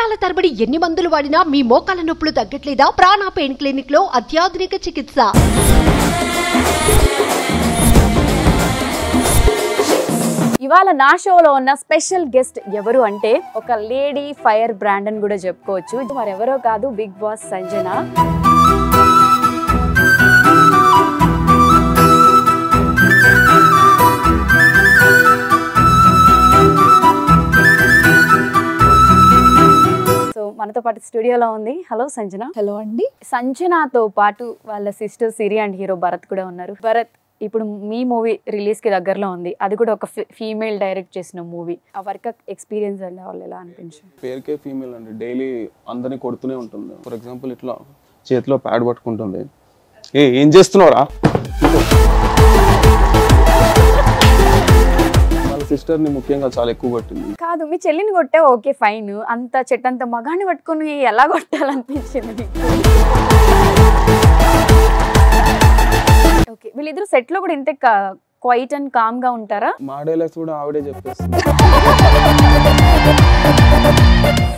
సంవత్సరాల తరబడి ఎన్ని మందులు వాడినా మీ మోకాల నొప్పులు తగ్గట్లేదా? ప్రాణ పెయిన్ క్లినిక్ లో అత్యాధునిక చికిత్స. ఇవాళ నా షోలో ఉన్న స్పెషల్ గెస్ట్ ఎవరు అంటే ఒక లేడీ ఫైర్ బ్రాండ్ అని కూడా చెప్పుకోవచ్చు. మరెవరో కాదు, బిగ్ బాస్ సంజన. మనతో పాటు స్టూడియోలో ఉంది. హలో సంజన. హలో అండి. సంజనతో పాటు వాళ్ళ sister Siri and hero Bharat కూడా ఉన్నారు. భరత్, ఇప్పుడు మీ మూవీ రిలీజ్ కి దగ్గరలో ఉంది, అది కూడా ఒక ఫీమేల్ డైరెక్ట్ చేసిన మూవీ. ఆ వర్క్ ఎక్స్పీరియన్స్ అండి వాళ్ళు ఎలా అనిపించింది? పేరుకే ఫీమేల్ అండి, డైలీ అందరినీ కొడుతూనే ఉంటుంది. ఫర్ ఎగ్జాంపుల్ ఇట్లా చేతిలో ప్యాడ్ పట్టుకుంటుంది, ఏం చేస్తున్నావురా? సిస్టర్ ని ముఖ్యంగా చాలా ఎక్కువ కొట్టింది. కాదు, మీ చెల్లిని కొట్టే ఓకే ఫైన్, అంత చెట్టంత మగాన్ని పట్టుకుని ఎలా కొట్టాలనిపించింది? ఓకే, వీళ్ళిద్దరు సెట్ లో కూడా ఇంతే క్వైట్ అండ్ కామ్ గా ఉంటారా? మా డైలాగ్స్ కూడా ఆవిడే చెప్పేస్తుంది.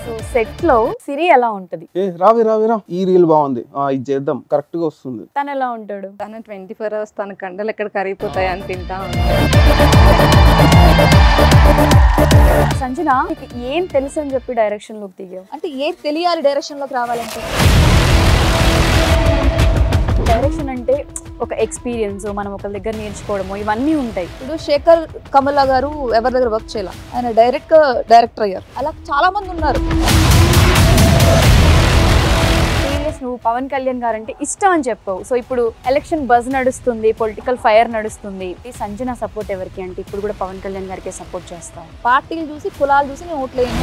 సో సెట్ లో సిరి ఎలా ఉంటది? రావి ఈ రీల్ బాగుంది, ఇది చేద్దాం, కరెక్ట్ గా వస్తుంది. తను ఎలా ఉంటాడు? తను 24 hours తన కండలు ఎక్కడ కరిగిపోతాయి అని తింటా. సంజన, నీకు ఏం తెలుసు అని చెప్పి డైరెక్షన్ లోకి దిగావు? అంటే ఏం తెలియాలి డైరెక్షన్ లోకి రావాలంటే? డైరెక్షన్ అంటే ఒక ఎక్స్పీరియన్స్, మనం ఒకరి దగ్గర నేర్చుకోవడము, ఇవన్నీ ఉంటాయి. ఇప్పుడు శేఖర్ కమలా గారు ఎవరి దగ్గర వర్క్ చేయాల, ఆయన డైరెక్టర్ అయ్యారు. అలా చాలా మంది ఉన్నారు. నువ్వు పవన్ కళ్యాణ్ గారు అంటే ఇష్టం అని చెప్పావు. సో ఇప్పుడు ఎలక్షన్ బజ్ నడుస్తుంది, పొలిటికల్ ఫైర్ నడుస్తుంది. ఈ సంజన సపోర్ట్ ఎవరికి అంటే ఇప్పుడు కూడా పవన్ కళ్యాణ్ గారికి సపోర్ట్ చేస్తావు? పార్టీలు చూసి కులాలు చూసి నేను ఓట్లేను.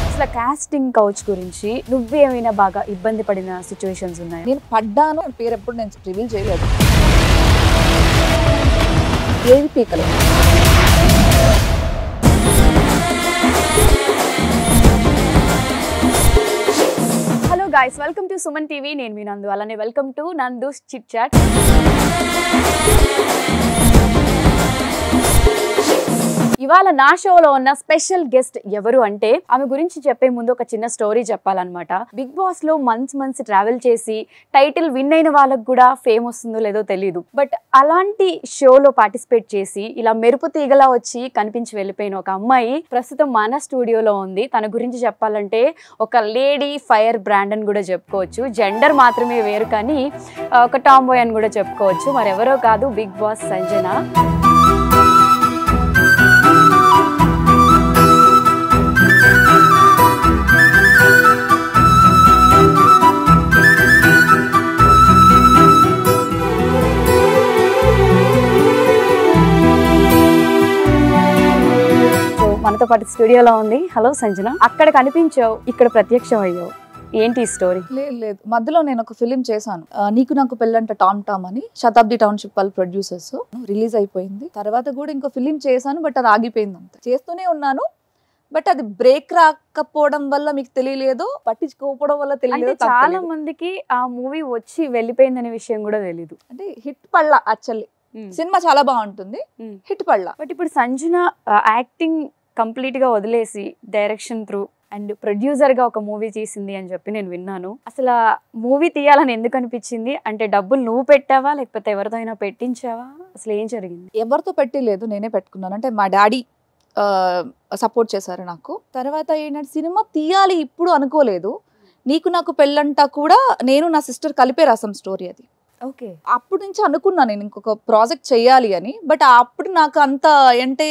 అసలు కాస్టింగ్ కౌచ్ గురించి నువ్వేమైనా బాగా ఇబ్బంది పడిన సిచ్యువేషన్స్ ఉన్నాయి? నేను పడ్డాను, పేరు ఎప్పుడు నేను రివీల్ చేయలేదు. ఏది పీకలేదు. Guys, welcome to Suman TV. నేను మీ నందు. అలానే welcome to Nandu's chit chat. ఇవాళ నా షోలో ఉన్న స్పెషల్ గెస్ట్ ఎవరు అంటే ఆమె గురించి చెప్పే ముందు ఒక చిన్న స్టోరీ చెప్పాలన్నమాట. బిగ్ బాస్ లో మంత్స్ ట్రావెల్ చేసి టైటిల్ విన్ అయిన వాళ్ళకు కూడా ఫేమ్ వస్తుందో లేదో తెలియదు. బట్ అలాంటి షోలో పార్టిసిపేట్ చేసి ఇలా మెరుపు తీగలా వచ్చి కనిపించి వెళ్ళిపోయిన ఒక అమ్మాయి ప్రస్తుతం మన స్టూడియోలో ఉంది. తన గురించి చెప్పాలంటే ఒక లేడీ ఫైర్ బ్రాండ్ అని కూడా చెప్పుకోవచ్చు. జెండర్ మాత్రమే వేరు, కానీ ఒక టామ్ బాయ్ అని కూడా చెప్పుకోవచ్చు. మరెవరో కాదు, బిగ్ బాస్ సంజన. మనతో పాటు స్టూడియోలో ఉంది. హలో సంజన. అక్కడ కనిపించావు, ఇక్కడ ప్రత్యక్షం అయ్యావు, ఏంటి స్టోరీ? లేదు, మధ్యలో నేను ఒక ఫిలిం చేశాను, నీకు నాకు పెళ్ళంట టామ్ అని. శతాబ్ది టౌన్షిప్ వాళ్ళ ప్రొడ్యూసర్స్. రిలీజ్ అయిపోయింది. తర్వాత కూడా ఇంకో ఫిలిం చేశాను, బట్ అది ఆగిపోయింది. అంతే చేస్తూనే ఉన్నాను, బట్ అది బ్రేక్ రాకపోవడం వల్ల మీకు తెలియలేదు, పట్టించుకోకపోవడం వల్ల తెలియలేదు. చాలా మందికి ఆ మూవీ వచ్చి వెళ్ళిపోయిందనే విషయం కూడా తెలీదు. అంటే హిట్ పడలా. యాక్చువల్లీ సినిమా చాలా బాగుంటుంది, హిట్ పడలా. బట్ ఇప్పుడు సంజన యాక్టింగ్ కంప్లీట్ గా వదిలేసి డైరెక్షన్ త్రూ అండ్ ప్రొడ్యూసర్ గా ఒక మూవీ చేసింది అని చెప్పి నేను విన్నాను. అసలు మూవీ తీయాలని ఎందుకు అనిపించింది? అంటే డబ్బులు నువ్వు పెట్టావా లేకపోతే ఎవరితో అయినా పెట్టించావా? అసలు ఏం జరిగింది? ఎవరితో పెట్టలేదు, నేనే పెట్టుకున్నాను. అంటే మా డాడీ సపోర్ట్ చేశారు నాకు. తర్వాత ఏంటంటే సినిమా తీయాలి ఇప్పుడు అనుకోలేదు. నీకు నాకు పెళ్ళంటా కూడా నేను నా సిస్టర్ కలిపే రాసాం స్టోరీ. అది ఓకే. అప్పటి నుంచి అనుకున్నా నేను ఇంకొక ప్రాజెక్ట్ చేయాలి అని. బట్ అప్పుడు నాకు అంత అంటే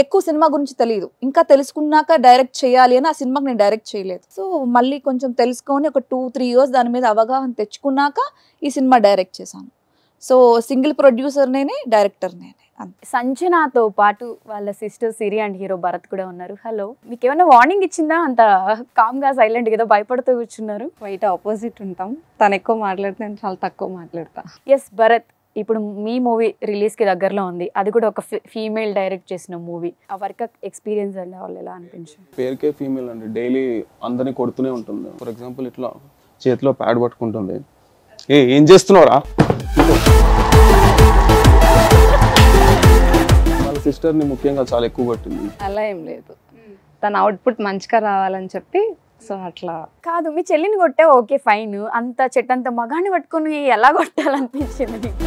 ఎక్కువ సినిమా గురించి తెలియదు. ఇంకా తెలుసుకున్నాక డైరెక్ట్ చేయాలి అని ఆ సినిమాకి నేను డైరెక్ట్ చేయలేదు. సో మళ్ళీ కొంచెం తెలుసుకొని ఒక 2-3 years దాని మీద అవగాహన తెచ్చుకున్నాక ఈ సినిమా డైరెక్ట్ చేశాను. సో సింగిల్ ప్రొడ్యూసర్ నేనే, డైరెక్టర్ నేనే. సంజనతో పాటు వాళ్ళ sister Siri and hero Bharat కూడా ఉన్నారు. హలో, మీకు ఏమైనా వార్నింగ్ ఇచ్చిందా? అంత కామ్ గా సైలెంట్ గా భయపడుతూ కూర్చున్నారు. బయట ఆపోజిట్ ఉంటాం, తను ఎక్కువ మాట్లాడితే నేను చాలా తక్కువ మాట్లాడతా. ఎస్ భరత్, ఇప్పుడు మీ మూవీ రిలీజ్ కి దగ్గరలో ఉంది, అది కూడా ఒక ఫీమేల్ డైరెక్ట్ చేసిన మూవీ. ఆ వర్క్ ఎక్స్పీరియన్స్ అండి వాళ్ళు ఎలా అనిపించింది? పేరుకే ఫీమేల్ అండి, డైలీ అందరినీ కొడుతూనే ఉంటుంది. ఫర్ ఎగ్జాంపుల్ ఇట్లా చేతిలో ప్యాడ్ పట్టుకుంటుంది, ఏం చేస్తున్నావురా? సిస్టర్ ని ముఖ్యంగా చాలా ఎక్కువ కొట్టింది. అలా ఏం లేదు, తన అవుట్పుట్ మంచిగా రావాలని చెప్పి సో అట్లా. కాదు, మీ చెల్లిని కొట్టే ఓకే ఫైన్, అంత చెట్టంత మగాన్ని పట్టుకుని ఎలా కొట్టాలనిపించింది నీకు?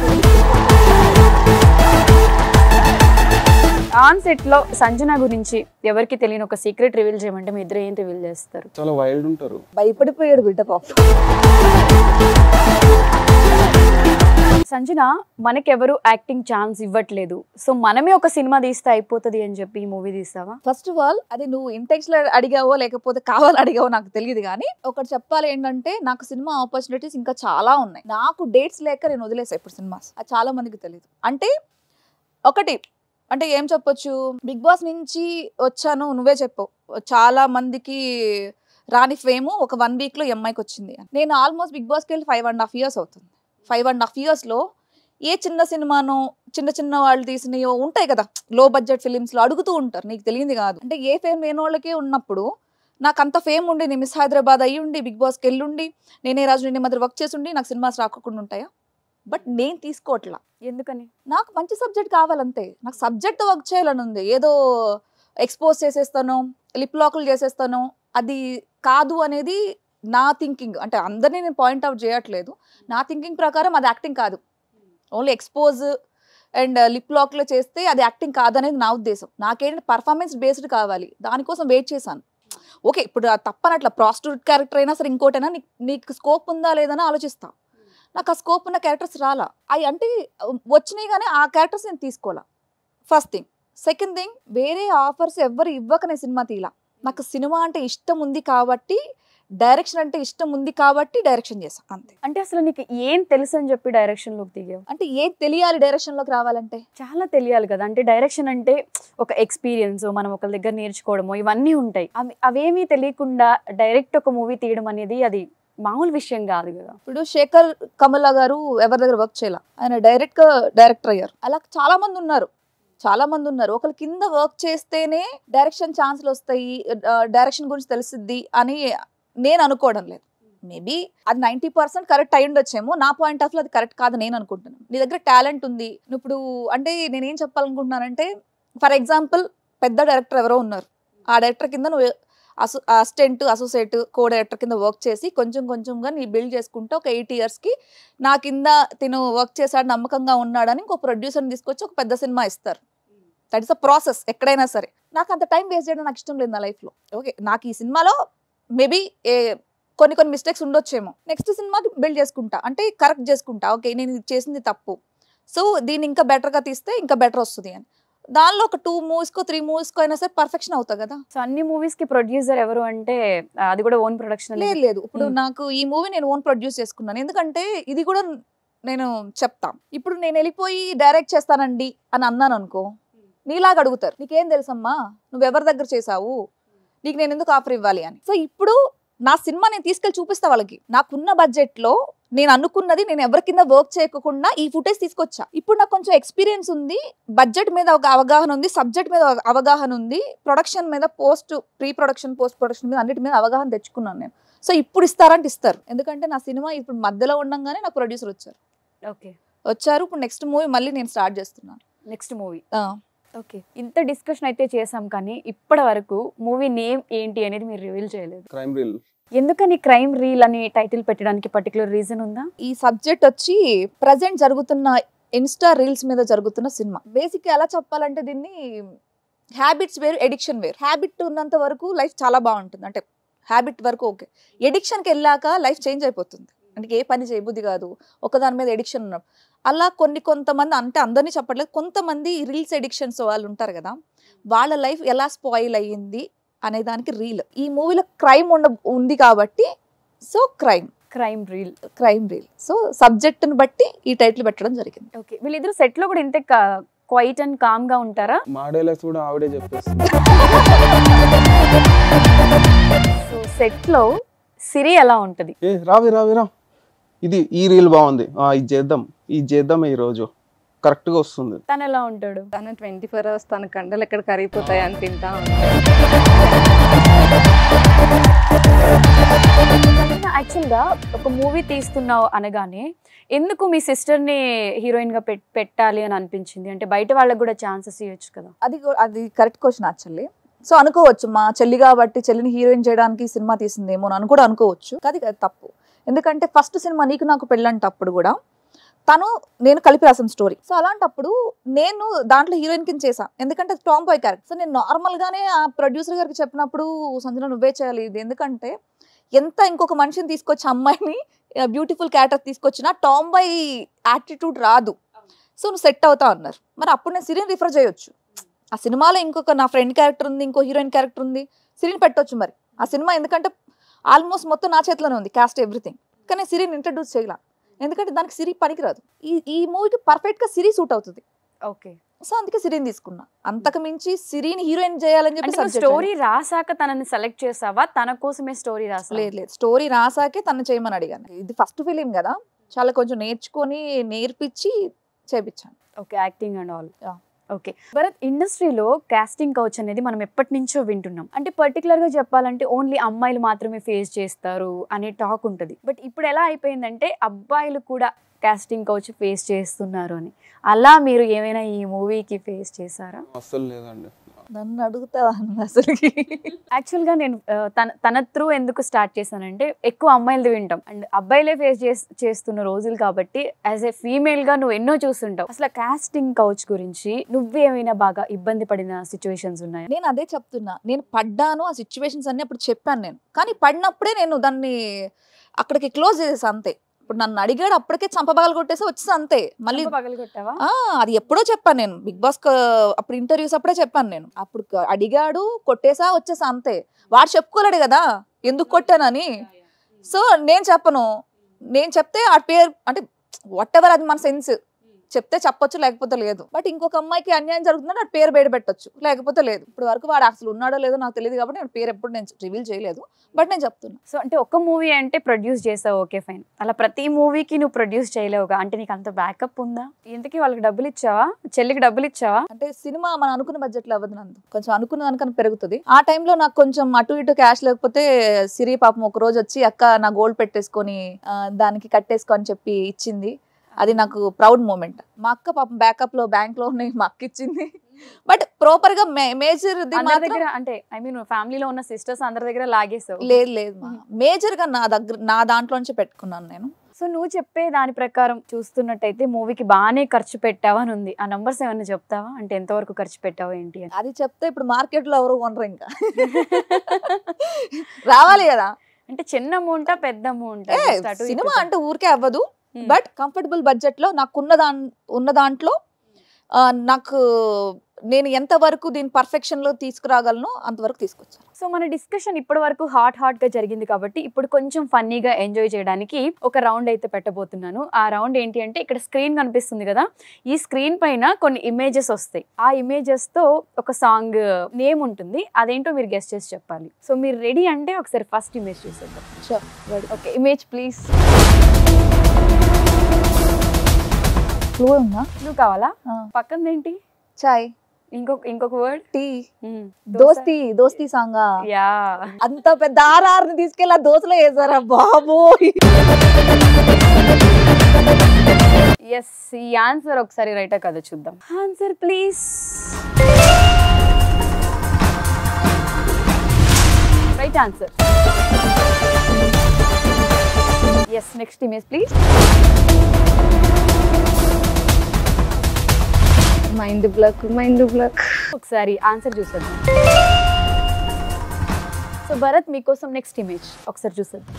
ఆన్ సెట్ లో సంజన గురించి ఎవరికి తెలియని ఒక సీక్రెట్ రివీల్ చేయమంటే మీ ఇద్దరు ఏం రివీల్ చేస్తారు? చాలా వైల్డ్ ఉంటారు. భయపడిపోయాడు బిడ్డ పాప. సంజన, మనకెవరు యాక్టింగ్ ఛాన్స్ ఇవ్వట్లేదు, సో మనమే ఒక సినిమా తీస్తే అయిపోతుంది అని చెప్పి ఈ మూవీ తీస్తావా? ఫస్ట్ ఆఫ్ ఆల్ అది నువ్వు ఇంటెన్షనల్ అడిగావో లేకపోతే కావాలని అడిగావో నాకు తెలియదు, కానీ ఒకటి చెప్పాలి ఏంటంటే నాకు సినిమా ఆపర్చునిటీస్ ఇంకా చాలా ఉన్నాయి. నాకు డేట్స్ లేక నేను వదిలేసా ఇప్పుడు సినిమాస్. అది చాలా మందికి తెలియదు. అంటే ఒకటి అంటే ఏం చెప్పొచ్చు, బిగ్ బాస్ నుంచి వచ్చాను నువ్వే చెప్పావు, చాలా మందికి రాని ఫేమ్ ఒక 1 వీక్లో ఎంఐకి వచ్చింది. నేను ఆల్మోస్ట్ బిగ్ బాస్కి వెళ్ళి 5.5 years అవుతుంది. 5.5 yearsలో ఏ చిన్న సినిమానో చిన్న వాళ్ళు తీసినయో ఉంటాయి కదా, లో బడ్జెట్ ఫిలిమ్స్లో అడుగుతూ ఉంటారు, నీకు తెలియదు కాదు. అంటే ఏ ఫేమ్ లేని వాళ్ళకే ఉన్నప్పుడు నాకు అంత ఫేమ్ ఉండి నేను మిస్ హైదరాబాద్ అయ్యి ఉండి బిగ్ బాస్కి వెళ్ళుండి నేనే రాజు నేనే మధ్య వర్క్ చేసి ఉండి నాకు సినిమాస్ రాకుండా ఉంటాయా? బట్ నేను తీసుకోవట్లా. ఎందుకని? నాకు మంచి సబ్జెక్ట్ కావాలంతే. నాకు సబ్జెక్ట్ వర్క్ చేయాలని ఉంది. ఏదో ఎక్స్పోజ్ చేసేస్తాను, లిప్ లాక్లు చేసేస్తాను, అది కాదు అనేది నా థింకింగ్. అంటే అందరినీ నేను పాయింట్అవుట్ చేయట్లేదు, నా థింకింగ్ ప్రకారం అది యాక్టింగ్ కాదు. ఓన్లీ ఎక్స్పోజ్ అండ్ లిప్ లాక్లో చేస్తే అది యాక్టింగ్ కాదనేది నా ఉద్దేశం. నాకేంటి పర్ఫార్మెన్స్ బేస్డ్ కావాలి, దానికోసం వెయిట్ చేశాను. ఓకే, ఇప్పుడు తప్పనట్లా ప్రాస్టిట్యూట్ క్యారెక్టర్ అయినా సరే ఇంకోటైనా నీకు స్కోప్ ఉందా లేదని ఆలోచిస్తా. నాకు ఆ స్కోప్ ఉన్న క్యారెక్టర్స్ రాలా, అవి అంటే వచ్చినాయి కానీ ఆ క్యారెక్టర్స్ నేను తీసుకోవాలా. First thing. సెకండ్ థింగ్, వేరే ఆఫర్స్ ఎవ్వరు ఇవ్వకనే సినిమా తీలా. నాకు సినిమా అంటే ఇష్టం ఉంది కాబట్టి, డైరెక్షన్ అంటే ఇష్టం ఉంది కాబట్టి డైరెక్షన్ చేసా అంతే. అంటే అసలు నీకు ఏం తెలుసు అని చెప్పి డైరెక్షన్లోకి దిగావు? అంటే ఏం తెలియాలి డైరెక్షన్లోకి రావాలంటే? చాలా తెలియాలి కదా. అంటే డైరెక్షన్ అంటే ఒక ఎక్స్పీరియన్స్, మనం ఒకరి దగ్గర నేర్చుకోవడము ఇవన్నీ ఉంటాయి. అవేమీ తెలియకుండా డైరెక్ట్ ఒక మూవీ తీయడం అనేది అది మామూలు విషయం కాదు కదా. ఇప్పుడు శేఖర్ కమల గారు ఎవరి దగ్గర వర్క్ చేయాల, ఆయన డైరెక్టర్ అయ్యారు. అలా చాలా మంది ఉన్నారు. ఒకరి కింద వర్క్ చేస్తేనే డైరెక్షన్ ఛాన్స్లు వస్తాయి, డైరెక్షన్ గురించి తెలిసిద్ది అని నేను అనుకోవడం లేదు. మేబీ అది 90% కరెక్ట్ అయి ఉండొచ్చేమో. నా పాయింట్ ఆఫ్ వ్యూ అది కరెక్ట్ కాదు నేను అనుకుంటున్నాను. నీ దగ్గర టాలెంట్ ఉంది, ఇప్పుడు అంటే నేనేం చెప్పాలనుకుంటున్నానంటే, ఫర్ ఎగ్జాంపుల్ పెద్ద డైరెక్టర్ ఎవరో ఉన్నారు, ఆ డైరెక్టర్ కింద నువ్వు అసిస్టెంట్, అసోసియేట్, కో డైరెక్టర్ కింద వర్క్ చేసి కొంచెంగా నీ బిల్డ్ చేసుకుంటే ఒక 8 yearsకి నా కింద తిను వర్క్ చేశాడు, నమ్మకంగా ఉన్నాడని ఇంకో ప్రొడ్యూసర్ని తీసుకొచ్చి ఒక పెద్ద సినిమా ఇస్తారు. దట్ ఈస్ అ ప్రాసెస్ ఎక్కడైనా సరే. నాకు అంత టైం వేస్ట్ చేయడం నాకు ఇష్టం లేదు నా లైఫ్లో. ఓకే, నాకు ఈ సినిమాలో మేబీ కొన్ని మిస్టేక్స్ ఉండొచ్చేమో, నెక్స్ట్ సినిమాకి బిల్డ్ చేసుకుంటా, అంటే కరెక్ట్ చేసుకుంటా. ఓకే, నేను ఇది చేసింది తప్పు, సో దీన్ని ఇంకా బెటర్గా తీస్తే ఇంకా బెటర్ వస్తుంది అని. దానిలో ఒక 2 మూవీస్కో 3 మూవీస్కో అయినా సరే పర్ఫెక్షన్ అవుతా కదా. సో అన్ని మూవీస్కి ప్రొడ్యూసర్ ఎవరు అంటే అది కూడా ఓన్ ప్రొడక్షన్? లేదు, ఇప్పుడు నాకు ఈ మూవీ నేను ఓన్ ప్రొడ్యూస్ చేసుకున్నాను. ఎందుకంటే ఇది కూడా నేను చెప్తా, ఇప్పుడు నేను వెళ్ళిపోయి డైరెక్ట్ చేస్తానండి అని అన్నాను అనుకో, నీలాగా అడుగుతారు, నీకేం తెలుసమ్మా, నువ్వు ఎవరి దగ్గర చేసావు, నీకు నేను ఎందుకు ఆఫర్ ఇవ్వాలి అని. సో ఇప్పుడు నా సినిమా నేను తీసుకెళ్ళి చూపిస్తా వాళ్ళకి. నాకున్న బడ్జెట్లో నేను అనుకున్నది, నేను ఎవరి కింద వర్క్ చేయకుండా ఈ ఫుటేజ్ తీసుకొచ్చా. ఇప్పుడు నాకు కొంచెం ఎక్స్పీరియన్స్ ఉంది, బడ్జెట్ మీద ఒక అవగాహన ఉంది, సబ్జెక్ట్ మీద అవగాహన ఉంది, ప్రొడక్షన్ మీద ప్రీ ప్రొడక్షన్ పోస్ట్ ప్రొడక్షన్ మీద అన్నిటి మీద అవగాహన తెచ్చుకున్నాను నేను. సో ఇప్పుడు ఇస్తారంటే ఇస్తారు, ఎందుకంటే నా సినిమా ఇప్పుడు మధ్యలో ఉండగానే నాకు ప్రొడ్యూసర్ వచ్చారు. ఇప్పుడు నెక్స్ట్ మూవీ మళ్ళీ నేను స్టార్ట్ చేస్తున్నాను. Next movie. ఓకే, ఇంత డిస్కషన్ అయితే చేసాం కానీ ఇప్పటి వరకు మూవీ నేమ్ ఏంటి అనేది మీరు రివీల్ చేయలేదు. Crime reel. ఎందుకని క్రైమ్ రీల్ అని టైటిల్ పెట్టడానికి పర్టికులర్ రీజన్ ఉందా? ఈ సబ్జెక్ట్ వచ్చి ప్రజెంట్ జరుగుతున్న ఇన్స్టా రీల్స్ మీద జరుగుతున్న సినిమా. బేసిక్గా ఎలా చెప్పాలంటే దీన్ని హ్యాబిట్స్ వేరు, ఎడిక్షన్ వేరు. హ్యాబిట్ ఉన్నంత వరకు లైఫ్ చాలా బాగుంటుంది, అంటే హ్యాబిట్ వరకు ఓకే. ఎడిక్షన్కి వెళ్ళాక లైఫ్ చేంజ్ అయిపోతుంది, అంటే ఏ పని చేయబుద్ధి కాదు, ఒకదాని మీద ఎడిక్షన్ ఉన్నాం. అలా కొంతమంది, అంటే అందరినీ చెప్పట్లేదు, కొంతమంది రీల్స్ ఎడిక్షన్స్ వాళ్ళు ఉంటారు కదా, వాళ్ళ లైఫ్ ఎలా స్పాయిల్ అయ్యింది అనే దానికి రీల్. ఈ మూవీలో క్రైమ్ ఉంది కాబట్టి సో క్రైమ్ రీల్. సో సబ్జెక్ట్ని బట్టి ఈ టైటిల్ పెట్టడం జరిగింది. ఓకే, వీళ్ళిద్దరు సెట్ లో కూడా ఇంతే క్వైట్ అండ్ కామ్ గా ఉంటారా? మా డైలాగ్స్ కూడా ఆవిడే చెప్పేస్తుంది. సో సెట్ లో సిరి ఎలా ఉంటది? రావి ఇది ఈ రీల్ బాగుంది, ఇది చేద్దాం ఈ రోజు కరెక్ట్ గా వస్తుంది. తను ఎలా ఉంటాడు? తను 24 hours తన కండలు ఎక్కడ కరిగిపోతాయి అని తింటా యాక్చువల్ గా ఒక మూవీ తీస్తున్నావు అనగానే ఎందుకు మీ సిస్టర్ ని హీరోయిన్ గా పెట్టాలి అని అనిపించింది? అంటే బయట వాళ్ళకి కూడా ఛాన్సెస్ ఇవ్వచ్చు కదా. అది కరెక్ట్ క్వశ్చన్. యాక్చువల్లీ సో అనుకోవచ్చు మా చెల్లి కాబట్టి చెల్లిని హీరోయిన్ చేయడానికి సినిమా తీసిందేమో అని కూడా అనుకోవచ్చు. అది తప్పు. ఎందుకంటే ఫస్ట్ సినిమా నీకు నాకు పెళ్ళంటప్పుడు కూడా నేను కలిపి రాసిన స్టోరీ. సో అలాంటప్పుడు నేను దాంట్లో హీరోయిన్ కింద చేశాను, ఎందుకంటే టామ్ బాయ్ క్యారెక్టర్. సో నేను నార్మల్గానే ఆ ప్రొడ్యూసర్ గారికి చెప్పినప్పుడు సంజన నువ్వే చేయాలి ఇది, ఎందుకంటే ఎంత ఇంకొక మనిషిని తీసుకొచ్చి అమ్మాయిని బ్యూటిఫుల్ క్యారెక్టర్ తీసుకొచ్చినా టామ్ బాయ్ యాటిట్యూడ్ రాదు. సో నువ్వు సెట్ అవుతావు అన్నారు. మరి అప్పుడు నేను సిరిని రిఫర్ చేయొచ్చు. ఆ సినిమాలో ఇంకొక నా ఫ్రెండ్ క్యారెక్టర్ ఉంది, ఇంకో హీరోయిన్ క్యారెక్టర్ ఉంది, సిరిని పెట్టొచ్చు. మరి ఆ సినిమా ఎందుకంటే ఆల్మోస్ట్ మొత్తం నా చేతిలోనే ఉంది, కాస్ట్ ఎవ్రీథింగ్. కానీ సిరిని ఇంట్రడ్యూస్ చేయాల, ఎందుకంటే దానికి సిరి పనికిరాదు. ఈ మూవీకి పర్ఫెక్ట్గా సిరి సూట్ అవుతుంది. ఓకే. సో అందుకే సిరిని తీసుకున్నా. అంతకు మించి సిరిని హీరోయిన్ చేయాలని చెప్పి స్టోరీ రాసాక తనని సెలెక్ట్ చేసావా, తన కోసమే స్టోరీ రాసా? లేదు, స్టోరీ రాసాకే తను చేయమని అడిగాను. ఇది ఫస్ట్ ఫిలిం కదా, చాలా కొంచెం నేర్పించి చేపించాను. Okay, acting and all. Okay Bharat, ఇండస్ట్రీలో కాస్టింగ్ కౌచ్ అనేది మనం ఎప్పటి నుంచో వింటున్నాం. అంటే పర్టికులర్గా చెప్పాలంటే ఓన్లీ అమ్మాయిలు మాత్రమే ఫేస్ చేస్తారు అనే టాక్ ఉంటుంది. బట్ ఇప్పుడు ఎలా అయిపోయిందంటే అబ్బాయిలు కూడా కాస్టింగ్ కౌచ్ ఫేస్ చేస్తున్నారు అని. అలా మీరు ఏమైనా ఈ మూవీకి ఫేస్ చేశారా? అస్సలు లేదండి. నన్ను అడుగుతావా అసలు? యాక్చువల్గా నేను తన త్రూ ఎందుకు స్టార్ట్ చేశానంటే ఎక్కువ అమ్మాయిలది వింటాం అండ్ అబ్బాయిలే ఫేస్ చేస్తున్న రోజులు కాబట్టి యాజ్ ఏ ఫీమేల్గా నువ్వు ఎన్నో చూస్తుంటావు. అసలు కాస్టింగ్ కౌచ్ గురించి నువ్వేమైనా బాగా ఇబ్బంది పడిన సిచ్యువేషన్స్ ఉన్నాయా? నేను అదే చెప్తున్నా, నేను పడ్డాను ఆ సిచ్యువేషన్స్ అన్ని అప్పుడు చెప్పాను నేను. కానీ పడినప్పుడే నేను దాన్ని అక్కడికి క్లోజ్ చేసేసా అంతే. ఇప్పుడు నన్ను అడిగాడు అప్పటికే చంపబగలు కొట్టేసి వచ్చేసి అంతే. మళ్ళీ పగలగొట్టావా? అది ఎప్పుడో చెప్పాను నేను, బిగ్ బాస్ అప్పుడు ఇంటర్వ్యూస్ అప్పుడే చెప్పాను నేను. అప్పుడు అడిగాడు కొట్టేసా వచ్చేసా అంతే. వాడు చెప్పుకోలేడు కదా ఎందుకు కొట్టానని. సో నేను చెప్పను, నేను చెప్తే ఆ పేరు అంటే వాట్ ఎవర్, అది మన సెన్స్. చెప్తే చెప్పొచ్చు లేకపోతే లేదు. బట్ ఇంకొక అమ్మాయికి అన్యాయం జరుగుతుందని ఆ పేరు బయట పెట్టొచ్చు లేకపోతే లేదు. ఇప్పుడు వరకు వాడు అసలు ఉన్నాడో లేదో నాకు తెలియదు కాబట్టి నేను పేరు ఎప్పుడు నేను రివీల్ చేయలేదు. బట్ నేను చెప్తున్నా. సో అంటే ఒక మూవీ అంటే ప్రొడ్యూస్ చేసావు, ఓకే ఫైన్. అలా ప్రతి మూవీకి నువ్వు ప్రొడ్యూస్ చేయలేవుగా, అంటే నీకు అంత బ్యాకప్ ఉందా? ఇంతకీ వాళ్ళకి డబ్బులు ఇచ్చావా, చెల్లికి డబ్బులు ఇచ్చావా? అంటే సినిమా మనం అనుకున్న బడ్జెట్లో అవ్వదు, నందు కొంచెం అనుకున్న దానికన్నా పెరుగుతుంది. ఆ టైంలో నాకు కొంచెం అటు ఇటు క్యాష్ లేకపోతే సిరి పాపం ఒక రోజు వచ్చి అక్క నా గోల్డ్ పెట్టేసుకొని దానికి కట్టేసుకో అని చెప్పి ఇచ్చింది. అది నాకు ప్రౌడ్ మూమెంట్. మా అక్క పాపం బ్యాకప్ లో బ్యాంక్ లో మా అక్క ఇచ్చింది. బట్ ప్రాపర్ గా మేజర్ దగ్గర అంటే ఐ మీన్ ఫ్యామిలీలో ఉన్న సిస్టర్స్ అందరి దగ్గర లాగేసావు? లేదు మేజర్ గా నా దాంట్లోంచి పెట్టుకున్నాను నేను. సో నువ్వు చెప్పే దాని ప్రకారం చూస్తున్నట్టయితే మూవీకి బాగానే ఖర్చు పెట్టావా అని ఉంది. ఆ నంబర్స్ ఏమన్నా చెప్తావా, అంటే ఎంతవరకు ఖర్చు పెట్టావా ఏంటి అని? అది చెప్తే ఇప్పుడు మార్కెట్ లో ఎవరు కొనరు, ఇంకా రావాలి కదా. అంటే చిన్న అమౌంటా పెద్ద అమౌంటా? సినిమా అంటే ఊరికే అవ్వదు. బట్ కంఫర్టబుల్ బడ్జెట్ లో నాకు ఉన్న దాంట్లో నాకు నేను ఎంత వరకు దీని పర్ఫెక్షన్ లో తీసుకురాగలను అంతవరకు తీసుకొచ్చాను. సో మన డిస్కషన్ ఇప్పటి వరకు హాట్ గా జరిగింది కాబట్టి ఇప్పుడు కొంచెం ఫన్నీగా ఎంజాయ్ చేయడానికి ఒక రౌండ్ అయితే పెట్టబోతున్నాను. ఆ రౌండ్ ఏంటి అంటే ఇక్కడ స్క్రీన్ కనిపిస్తుంది కదా, ఈ స్క్రీన్ పైన కొన్ని ఇమేజెస్ వస్తాయి. ఆ ఇమేజెస్ తో ఒక సాంగ్ నేమ్ ఉంటుంది, అదేంటో మీరు గెస్ట్ చేసి చెప్పాలి. సో మీరు రెడీ అంటే ఒకసారి ఫస్ట్ ఇమేజ్ చూసేద్దాం. Okay, image please. క్లూ ఉందా? క్లూ కావాలా? పక్కనేంటి? చాయ్. ఇంకొక వర్డ్? టీ. దోస్తి సాంగ్. యా, అంత పెద్ద ఆర్ఆర్ ని తీసుకెళ్ళి ఆ దోశలో వేసారా బాబు? ఎస్, ఈ ఆన్సర్ ఒకసారి రైటా కదా చూద్దాం. Answer please. Right answer. Yes, next image please. Mind block. ఒకసారి ఆన్సర్ చూసేద్దాం. సో భరత్ మీకోసం నెక్స్ట్ ఇమేజ్ ఒకసారి చూసేద్దాం.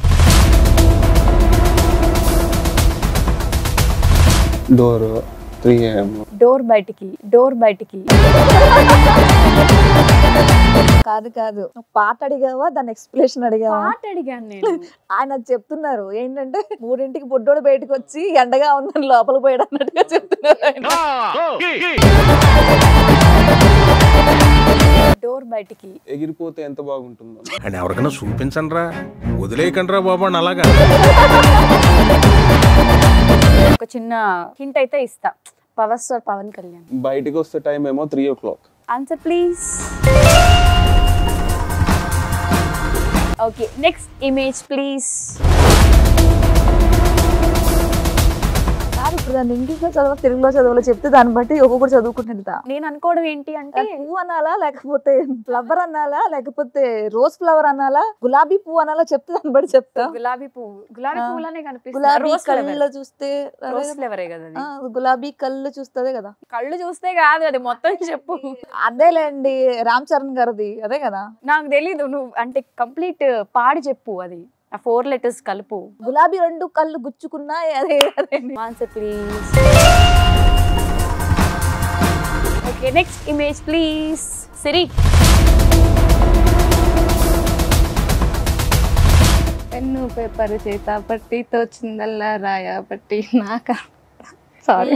డోర్ బయటికి. కాదు, నువ్వు పాట అడిగావా దాని ఎక్స్ప్లెనేషన్ అడిగావా? పాట అడిగాను నేను. ఆయన చెప్తున్నారు ఏంటంటే 3ంటికి బుడ్డోడు బయటకు వచ్చి ఎండగా ఉందని లోపల పోయాడు అన్నట్టుగా చెప్తున్నారు ఆయన. డోర్ బయటికి ఎగిరిపోతే ఎంత బాగుంటుందో అని ఎవరికైనా చూపించండి రా, వదిలేయకండి రా బాబా అలాగా. ఒక చిన్న హింట్ అయితే ఇస్తా. Power star Pawan Kalyan. బయటికి వస్తే టైం ఏమో 3 o'clock. Answer please. Okay, next image please. ఇప్పుడు దాన్ని ఇంగ్లీష్లో చదవ తెలుగులో చదవాలో చెప్తే దాన్ని బట్టి ఒక్కొక్కటి చదువుకుంటా. నేను అనుకోవడం ఏంటి అంటే పువ్వు అనాలా లేకపోతే ఫ్లవర్ అనాలా లేకపోతే రోజ్ ఫ్లవర్ అనాలా గులాబీ పువ్వు అనాలా చెప్తే దాన్ని బట్టి చెప్తా. గులాబీ పువ్వులానే కనిపిస్తుంది. గులాబీ కళ్ళు చూస్తే రోజ్ ఫ్లేవరే కదా అది. గులాబీ కళ్ళు చూస్తదే కదా. కళ్ళు చూస్తే కాదు అది మొత్తం చెప్పు. అదేలేండి రామ్ చరణ్ గారిది అదే కదా. నాకు తెలీదు, నువ్వు అంటే కంప్లీట్ పాడి చెప్పు. అది ఆ 4 letters కలుపు. గులాబీ 2 కళ్ళు గుచ్చుకున్నాయి అదే అదే. Answer please. Okay next image please. Siri. Pen paper చేత పట్టి తోచిందల్లా రాయ పట్టి నాక సారీ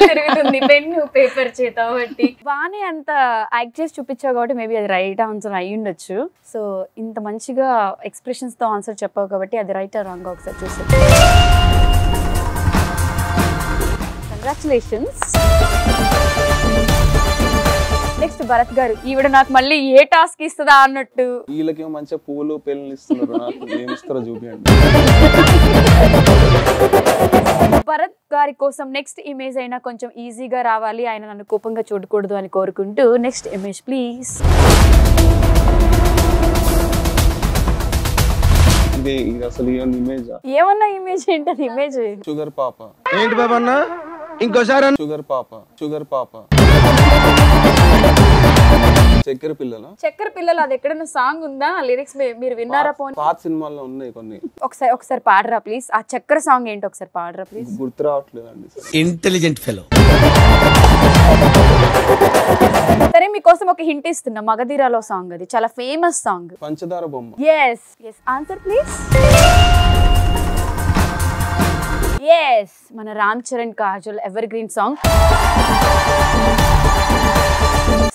తిరుగుతుంది పెన్ను పేపర్ చేత బట్టి. బానే అంత యాక్ట్ చేసి చూపించావు కాబట్టి మేబీ అది రైట్ ఆన్సర్ అయ్యి ఉండొచ్చు. సో ఇంత మంచిగా ఎక్స్ప్రెషన్స్ తో ఆన్సర్ చెప్పావు కాబట్టి అది రైట్ ఆర్ రాంగ్ ఒకసారి చూసి. కంగ్రాచులేషన్స్. నెక్స్ట్ భరత్ గారు. ఈవిడ నాకు మళ్ళీ ఏ టాస్క్ ఇస్తుందా అన్నట్టు. వీళ్ళకేమో మంచిగా పూలు పెళ్ళి ఇస్తున్నారు, నాకు ఏమి ఇస్తారో చూపించండి. భరత్ గారి కోసం నెక్స్ట్ ఇమేజ్ అయినా కొంచెం ఈజీగా రావాలి, ఆయన నన్ను కోపంగా చూడకూడదు అని కోరుకుంటూ నెక్స్ట్ ఇమేజ్ ప్లీజ్. ఇది అసలు ఇమేజ్ ఏమన్నా ఇమేజ్ ఏంటది? ఇమేజ్ షుగర్ పాప. ఏంటి బాబా అన్న ఇంకోసారి షుగర్ పాప చక్కెర పిల్లలు. చక్కెర పిల్లలు అది ఎక్కడైనా సాంగ్ ఉందా? లిరిక్స్ మీరు విన్నారా? పోనీ పాత సినిమాల్లో ఉన్నాయి కొన్ని. ఒకసారి పాడరా ప్లీజ్. ఆ చక్కెర సాంగ్ ఏంటి ఒకసారి పాడరా ప్లీజ్. గుర్తు రావట్లేదండి. Intelligent fellow. సరే మీకోసం ఒక హింట్ ఇస్తున్నా. మగధీరాలో సాంగ్, అది చాలా ఫేమస్ సాంగ్. పంచదార బొమ్మ. Yes answer please. ఎస్ మన Ram Charan Kajal ever green song.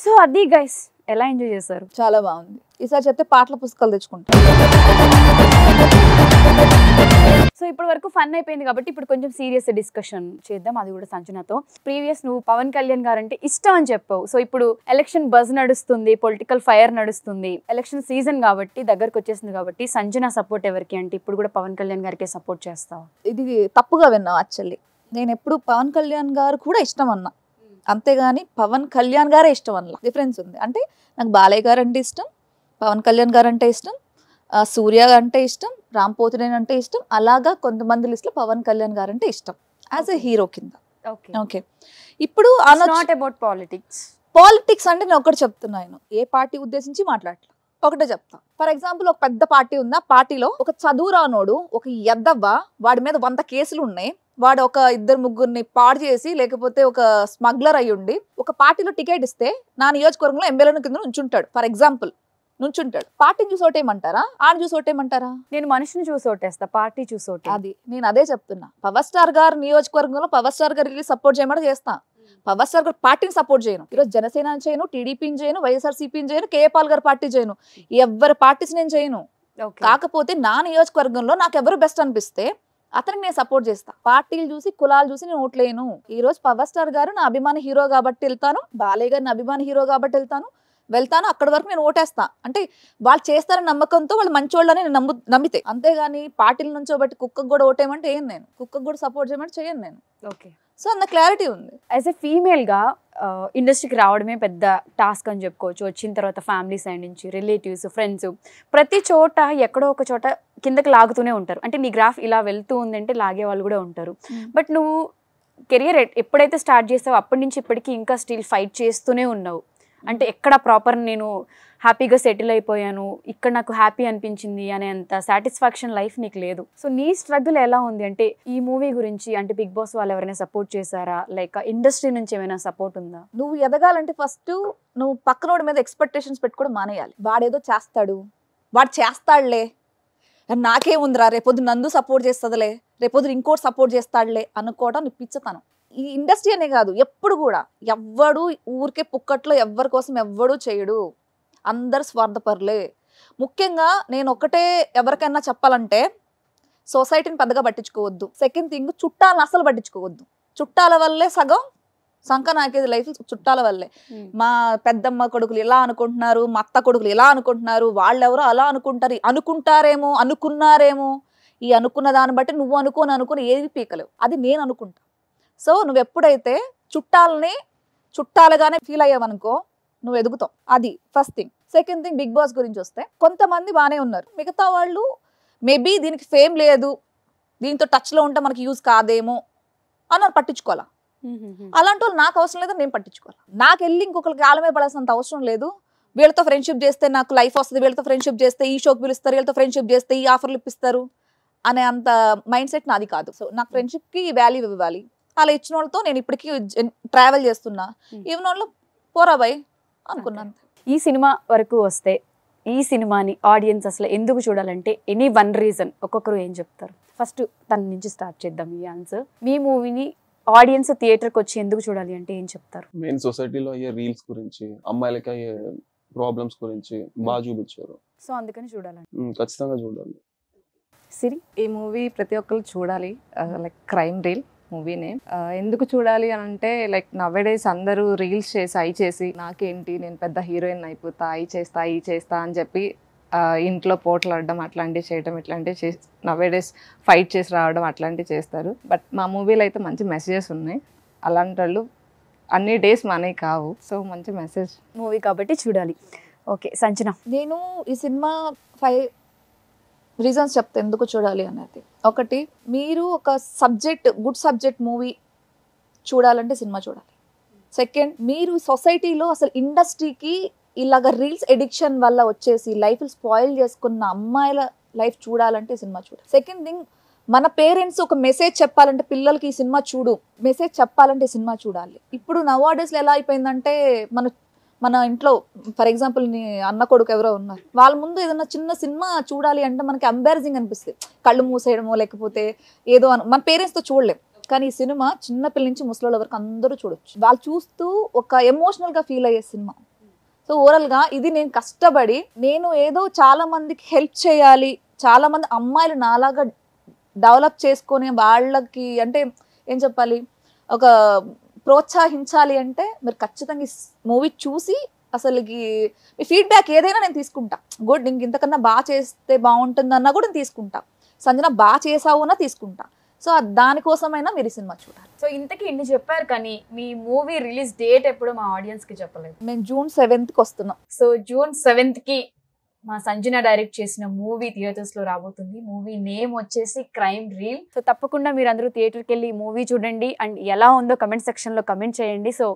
So అది గైస్ ఎలా ఎంజాయ్ చేశారు? చాలా బాగుంది. ఈసారి చెప్తే పాటల పుస్తకాలు తెచ్చుకుంటా. సో ఇప్పటి వరకు ఫన్ అయిపోయింది కాబట్టి ఇప్పుడు కొంచెం సీరియస్ డిస్కషన్ చేద్దాం, అది కూడా సంజనతో. ప్రీవియస్ నువ్వు పవన్ కళ్యాణ్ గారు అంటే ఇష్టం అని చెప్పావు. సో ఇప్పుడు ఎలక్షన్ బజ్ నడుస్తుంది, పొలిటికల్ ఫైర్ నడుస్తుంది, ఎలక్షన్ సీజన్ కాబట్టి దగ్గరకు వచ్చేసింది కాబట్టి సంజన సపోర్ట్ ఎవరికి అంటే ఇప్పుడు కూడా పవన్ కళ్యాణ్ గారికి సపోర్ట్ చేస్తావు? ఇది తప్పుగా విన్నావు యాక్చువల్లీ. నేను ఎప్పుడు పవన్ కళ్యాణ్ గారు కూడా ఇష్టం అన్నా, అంతేగాని పవన్ కళ్యాణ్ గారే ఇష్టం అన్న. డిఫరెన్స్ ఉంది. అంటే నాకు బాలయ్య గారు అంటే ఇష్టం, పవన్ కళ్యాణ్ గారు అంటే ఇష్టం, సూర్య అంటే ఇష్టం, రామ్ పోతినేని అంటే ఇష్టం. అలాగా కొంతమంది లిస్ట్లో పవన్ కళ్యాణ్ గారు అంటే ఇష్టం యాజ్ ఎ హీరో కింద. ఓకే ఇప్పుడు నాట్ అబౌట్ పాలిటిక్స్ అంటే నేను ఒకటి చెప్తున్నాను, ఏ పార్టీ ఉద్దేశించి మాట్లాడలే, ఒకటే చెప్తా. ఫర్ ఎగ్జాంపుల్ ఒక పెద్ద పార్టీ ఉంది, ఆ పార్టీలో ఒక చదువు రానోడు, ఒక ఎద్దవ్వ, వాడి మీద 100 కేసులు ఉన్నాయి, వాడు ఒక 2-3 పాడు చేసి లేకపోతే ఒక స్మగ్లర్ అయ్యి ఉండి ఒక పార్టీలో టికెట్ ఇస్తే నా నియోజకవర్గంలో ఎమ్మెల్యే కింద నుంచుంటాడు. For example నుంచుంటాడు. పార్టీని చూసి ఓటేయమంటారా, ఆడ చూసి ఓటేయమంటారా? నేను మనిషిని చూసి ఓటేస్తా, పార్టీ చూసి ఓటే. అది నేను అదే చెప్తున్నా. పవర్ స్టార్ గారు నియోజకవర్గంలో పవర్ స్టార్ గారికి సపోర్ట్ చేయమంటే చేస్తా, పవర్ స్టార్ గారు పార్టీని సపోర్ట్ చేయను. ఈరోజు జనసేన చేయను, టీడీపీని చేయను, వైఎస్ఆర్సీపీని చేయను, కేఏపాల్ గారి పార్టీ చేయను, ఎవరి పార్టీస్ నేను చేయను. కాకపోతే నా నియోజకవర్గంలో నాకు ఎవరు బెస్ట్ అనిపిస్తే అతనికి నేను సపోర్ట్ చేస్తా. పార్టీలు చూసి కులాలు చూసి నేను ఓట్లేను. ఈ రోజు పవర్ స్టార్ గారు నా అభిమాన హీరో కాబట్టి వెళ్తాను, బాలయ్య గారు నా అభిమాన హీరో కాబట్టి వెళ్తాను, అక్కడి వరకు నేను ఓటేస్తా. అంటే వాళ్ళు చేస్తారని నమ్మకంతో వాళ్ళు మంచోళ్ళని నేను నమ్మితే, అంతేగాని పార్టీల నుంచో బట్టి కుక్కకు కూడా ఓటేయమంటే ఏం, నేను కుక్కకు కూడా సపోర్ట్ చేయమంటే చేయను నేను. ఓకే సో అంత క్లారిటీ ఉంది. యాజ్ ఎ ఫీమేల్గా ఇండస్ట్రీకి రావడమే పెద్ద టాస్క్ అని చెప్పుకోవచ్చు. వచ్చిన తర్వాత ఫ్యామిలీ సైడ్ నుంచి రిలేటివ్స్, ఫ్రెండ్స్, ప్రతి చోట ఎక్కడో ఒక చోట కిందకి లాగుతూనే ఉంటారు. అంటే నీ గ్రాఫ్ ఇలా వెళ్తూ ఉందంటే లాగే వాళ్ళు కూడా ఉంటారు. బట్ నువ్వు కెరియర్ ఎప్పుడైతే స్టార్ట్ చేస్తావో అప్పటి నుంచి ఇప్పటికీ ఇంకా స్టిల్ ఫైట్ చేస్తూనే ఉన్నావు. అంటే ఎక్కడ ప్రాపర్ నేను హ్యాపీగా సెటిల్ అయిపోయాను, ఇక్కడ నాకు హ్యాపీ అనిపించింది అనేంత సాటిస్ఫాక్షన్ లైఫ్ నీకు లేదు. సో నీ స్ట్రగుల్ ఎలా ఉంది అంటే ఈ మూవీ గురించి, అంటే బిగ్ బాస్ వాళ్ళు ఎవరైనా సపోర్ట్ చేశారా, లైక్ ఇండస్ట్రీ నుంచి ఏమైనా సపోర్ట్ ఉందా? నువ్వు ఎదగాలంటే ఫస్ట్ నువ్వు పక్కనోడి మీద ఎక్స్పెక్టేషన్స్ పెట్టుకోవడం మానేయాలి. వాడేదో చేస్తాడు, వాడు చేస్తాడులే, నాకేముందిరా, రేపొద్దు నందు సపోర్ట్ చేస్తుందిలే, రేపొద్దు ఇంకోటి సపోర్ట్ చేస్తాడులే అనుకోవడం నీ పిచ్చతనం. ఈ ఇండస్ట్రీ అనే కాదు, ఎప్పుడు కూడా ఎవ్వడు ఊరికే పుక్కట్లో ఎవ్వరి కోసం ఎవ్వడూ చేయడు, అందరు స్వార్థపరులే. ముఖ్యంగా నేను ఒకటే ఎవరికైనా చెప్పాలంటే సొసైటీని పెద్దగా పట్టించుకోవద్దు. సెకండ్ థింగ్, చుట్టాలను అసలు పట్టించుకోవద్దు. చుట్టాల వల్లే సగం సంక నాకేది లైఫ్, చుట్టాల వల్లే. మా పెద్దమ్మ కొడుకులు ఇలా అనుకుంటున్నారు, మా అత్త కొడుకులు ఇలా అనుకుంటున్నారు, వాళ్ళెవరో అలా అనుకుంటారేమో, అనుకున్నారేమో. ఈ అనుకున్న దాన్ని బట్టి నువ్వు అనుకోని ఏది పీకలేవు, అది నేను అనుకుంటా. సో నువ్వు ఎప్పుడైతే చుట్టాలని చుట్టాలుగానే ఫీల్ అయ్యావనుకో నువ్వు ఎదుగుతావు. అది first thing. Second thing, Bigg Boss గురించి వస్తే కొంతమంది బాగానే ఉన్నారు, మిగతా వాళ్ళు మేబీ దీనికి ఫేమ్ లేదు, దీంతో టచ్లో ఉంటే మనకి యూజ్ కాదేమో అని పట్టించుకోవాలా. అలాంటి వాళ్ళు నాకు అవసరం లేదు, నేను పట్టించుకోవాలి. నాకు వెళ్ళి ఇంకొకరికి కాలమే పడాల్సినంత అవసరం లేదు. వీళ్ళతో ఫ్రెండ్షిప్ చేస్తే నాకు లైఫ్ వస్తుంది, వీళ్ళతో ఫ్రెండ్షిప్ చేస్తే ఈ షోకి పిలుస్తారు, వీళ్ళతో ఫ్రెండ్షిప్ చేస్తే ఈ ఆఫర్లు ఇప్పిస్తారు అనే అంత మైండ్ సెట్ నాది కాదు. సో నాకు ఫ్రెండ్షిప్కి వాల్యూ ఇవ్వాలి. అలా ఇచ్చిన వాళ్ళతో నేను ఇప్పటికీ ట్రావెల్ చేస్తున్నా. ఈవెన్ వాళ్ళు పోరా బాయ్ అనుకున్నాను. ఈ సినిమా వరకు వస్తే ఈ సినిమాని ఆడియన్స్ అసలు ఎందుకు చూడాలంటే ఎనీ వన్ రీజన్ ఒక్కొక్కరు ఏం చెప్తారు? ఫస్ట్ తన నుంచి స్టార్ట్ చేద్దాం ఈ ఆన్సర్. మీ మూవీని ఆడియన్స్ థియేటర్కి వచ్చి ఎందుకు చూడాలి అంటే ఏం చెప్తారు? మెయిన్ సొసైటీలో అయ్యే రీల్స్ గురించి, అమ్మాయిలకి అయ్యే ప్రాబ్లమ్స్ గురించి బాగా చూపించారు. సో అందుకని చూడాలండి. ఖచ్చితంగా చూడాలి. సిరి, ఈ మూవీ ప్రతి ఒక్కరు చూడాలి. లైక్ క్రైమ్ రీల్ మూవీనే. ఎందుకు చూడాలి అని అంటే లైక్ నవ్వేడేస్ అందరూ రీల్స్ చేసి అయి చేసి నాకేంటి నేను పెద్ద హీరోయిన్ అయిపోతా, అయి చేస్తా ఈ చేస్తా అని చెప్పి ఇంట్లో పోట్లాడడం అట్లాంటివి చేయడం, ఇట్లాంటివి నవ్వేడేస్ ఫైట్ చేసి రావడం అట్లాంటివి చేస్తారు. బట్ మా మూవీలో అయితే మంచి మెసేజెస్ ఉన్నాయి. అలాంటి వాళ్ళు అన్ని డేస్ మనవి కావు. సో మంచి మెసేజ్ మూవీ కాబట్టి చూడాలి. ఓకే సంజన. నేను ఈ సినిమా 5 రీజన్స్ చెప్తా ఎందుకు చూడాలి అనేది. ఒకటి, మీరు ఒక గుడ్ సబ్జెక్ట్ మూవీ చూడాలంటే సినిమా చూడాలి. సెకండ్, మీరు సొసైటీలో అసలు ఇండస్ట్రీకి ఇలాగ రీల్స్ ఎడిక్షన్ వల్ల వచ్చేసి లైఫ్ స్పాయిల్ చేసుకున్న అమ్మాయిల లైఫ్ చూడాలంటే సినిమా చూడాలి. సెకండ్ థింగ్, మన పేరెంట్స్ ఒక మెసేజ్ చెప్పాలంటే పిల్లలకి ఈ సినిమా చూడు, మెసేజ్ చెప్పాలంటే సినిమా చూడాలి. ఇప్పుడు నవాడేస్లో ఎలా అయిపోయిందంటే మన ఇంట్లో ఫర్ ఎగ్జాంపుల్ నీ అన్న కొడుకు ఎవరో ఉన్నారు, వాళ్ళ ముందు ఏదైనా చిన్న సినిమా చూడాలి అంటే మనకి ఎంబారసింగ్ అనిపిస్తుంది. కళ్ళు మూసేయడమో లేకపోతే ఏదో మన పేరెంట్స్తో చూడలేం. కానీ ఈ సినిమా చిన్నపిల్ల నుంచి ముసలి వరకు అందరూ చూడొచ్చు. వాళ్ళు చూస్తూ ఒక ఎమోషనల్గా ఫీల్ అయ్యే సినిమా. సో ఓవరాల్గా ఇది నేను కష్టపడి నేను ఏదో చాలా మందికి హెల్ప్ చేయాలి, చాలా మంది అమ్మాయిలు నాలాగా డెవలప్ చేసుకొని వాళ్ళకి అంటే ఏం చెప్పాలి, ఒక ప్రోత్సహించాలి అంటే మీరు ఖచ్చితంగా మూవీ చూసి అసలుకి మీ ఫీడ్బ్యాక్ ఏదైనా నేను తీసుకుంటా. గుడ్, ఇంతకన్నా బాగా చేస్తే బాగుంటుంది అన్నా కూడా నేను తీసుకుంటా. సంజన బాగా చేసావు అన్నా తీసుకుంటా. సో దానికోసమైనా మీరు ఈ సినిమా చూడాలి. సో ఇంతకీ ఇన్ని చెప్పారు కానీ మీ మూవీ రిలీజ్ డేట్ ఎప్పుడో మా ఆడియన్స్కి చెప్పలేదు. మేము June 7th వస్తున్నాం. సో June 7th మా సంజన డైరెక్ట్ చేసిన మూవీ థియేటర్స్లో రాబోతుంది. మూవీ నేమ్ వచ్చేసి క్రైమ్ రీల్. సో తప్పకుండా మీరు అందరూ థియేటర్కి వెళ్ళి మూవీ చూడండి అండ్ ఎలా ఉందో కమెంట్ సెక్షన్లో కమెంట్ చేయండి. సో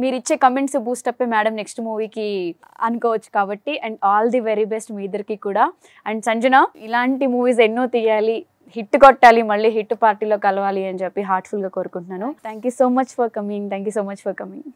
మీరు ఇచ్చే కమెంట్స్ బూస్టప్ మేడం నెక్స్ట్ మూవీకి అనుకోవచ్చు కాబట్టి. And all the very best మీ ఇద్దరికి కూడా. అండ్ సంజన, ఇలాంటి మూవీస్ ఎన్నో తీయాలి, హిట్ కొట్టాలి, మళ్ళీ హిట్ పార్టీలో కలవాలి అని చెప్పి హార్ట్ఫుల్గా కోరుకుంటున్నాను. Thank you so much for coming.